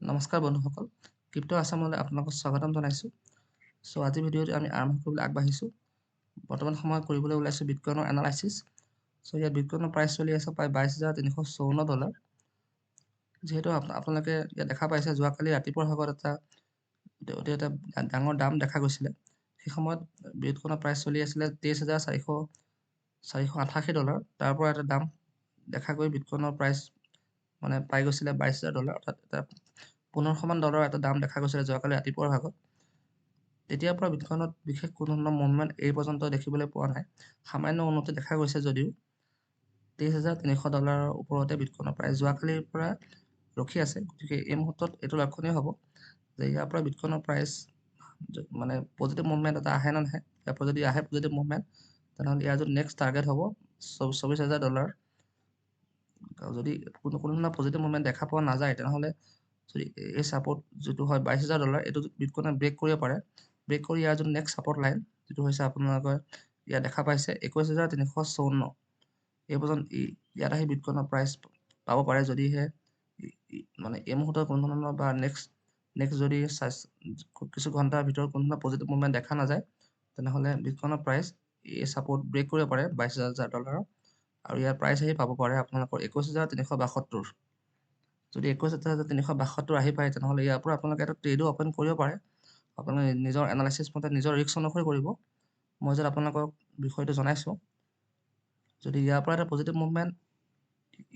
নমস্কাৰ বন্ধুসকল, ক্ৰিপ্টো আছামলৈ আপোনালোকক স্বাগতম জনাইছোঁ। আজিৰ ভিডিঅ'টো আমি আৰম্ভ কৰিবলৈ আগবাঢ়িছোঁ। বৰ্তমান সময়ত কৰিবলৈ ওলাইছোঁ বিটকইনৰ এনালাইচিছ। ইয়াত বিটকইনৰ প্ৰাইচ চলি আছে প্ৰায় $22,354। যিহেতু আপোনালোকে ইয়াত দেখা পাইছে, যোৱাকালি ৰাতিপুৱাৰ ভাগত এটা ডাঙৰ দাম দেখা গৈছিলে। সেই সময়ত বিটকইনৰ প্ৰাইচ চলি আছিলে $23,488। তাৰ পৰা এটা দাম দেখা গৈ বিটকইনৰ প্ৰাইচ পাই গৈছিলে $22,000, অৰ্থাৎ এটা $1500 এটা দাম দেখা গৈছিলে যোৱাকালি ৰাতিপুৱাৰ ভাগত। তেতিয়াৰ পৰা বিটকইনত বিশেষ কোনো ধৰণৰ মুভমেণ্ট এই পৰ্যন্ত দেখিবলৈ পোৱা নাই। সামান্য উন্নতি দেখা গৈছে যদিও $23,300 ওপৰতে বিটকইনৰ প্ৰাইচ যোৱাকালিৰ পৰা ৰখি আছে। গতিকে এই মুহূৰ্তত এইটো লক্ষণীয় হ'ব যে ইয়াৰ পৰা বিটকইনৰ প্ৰাইচ পজিটিভ মুভমেণ্ট এটা আহে নে নাহে। ইয়াৰ পৰা যদি আহে পজিটিভ মুভমেণ্ট, তেনেহ'লে ইয়াৰ যদি নেক্সট টাৰ্গেট হ'ব $24,000। যদি কোনো ধৰণৰ পজিটিভ মুভমেণ্ট দেখা পোৱা নাযায়, তেনেহ'লে যদি এই ছাপৰ্ট যিটো হয় $22,000, এইটো বিটকইনে ব্ৰেক কৰিব পাৰে। ব্ৰেক কৰি ইয়াৰ যদি নেক্সট ছাপৰ্ট লাইন যিটো হৈছে আপোনালোকে ইয়াত দেখা পাইছে 21,354, এই পৰ্যন্ত ইয়াত আহি বিটকইনৰ প্ৰাইচ পাব পাৰে। যদিহে এই মুহূৰ্তত কোনো ধৰণৰ বা নেক্সট যদি কিছু ঘণ্টাৰ ভিতৰত কোনো ধৰণৰ পজিটিভ মুভমেণ্ট দেখা নাযায়, তেনেহ'লে বিটকইনৰ প্ৰাইচ এই ছাপৰ্ট ব্ৰেক কৰিব পাৰে $22,000, আৰু ইয়াৰ প্ৰাইচ আহি পাব পাৰে আপোনালোকৰ 21,372। যদি 21,372 আহি পায়, তেনেহ'লে ইয়াৰ পৰা আপোনালোকে এটা ট্ৰেডো অপেন কৰিব পাৰে। আপোনালোকে নিজৰ এনালাইচিছ মতে নিজৰ ৰিস্ক অনুসৰি কৰিব। মই যেন আপোনালোকক বিষয়টো জনাইছোঁ। যদি ইয়াৰ পৰা এটা পজিটিভ মুভমেণ্ট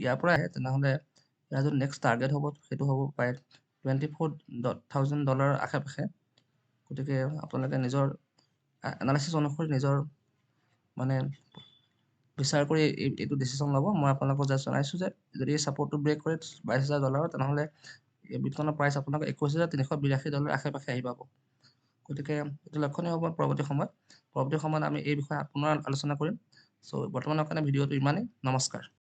ইয়াৰ পৰা আহে, তেনেহ'লে ইয়াৰ যদি নেক্সট টাৰ্গেট হ'ব, সেইটো হ'ব প্ৰায় $24,000 আশে পাশে। গতিকে আপোনালোকে নিজৰ এনালাইচিছ অনুসৰি নিজৰ বিচাৰ কৰি এইটো ডিচিশ্যন ল'ব। মই আপোনালোকক জাষ্ট জনাইছোঁ যে যদি এই ছাপৰ্টটো ব্ৰেক কৰে $22,000, তেনেহ'লে এই বিটকইনৰ প্ৰাইচ আপোনালোকে $21,382 আশে পাশে আহি পাব। গতিকে এইটো লক্ষণীয় হ'ব পৰৱৰ্তী সময়ত আমি এই বিষয়ে পুনৰ আলোচনা কৰিম। বৰ্তমানৰ কাৰণে ভিডিঅ'টো ইমানেই। নমস্কাৰ।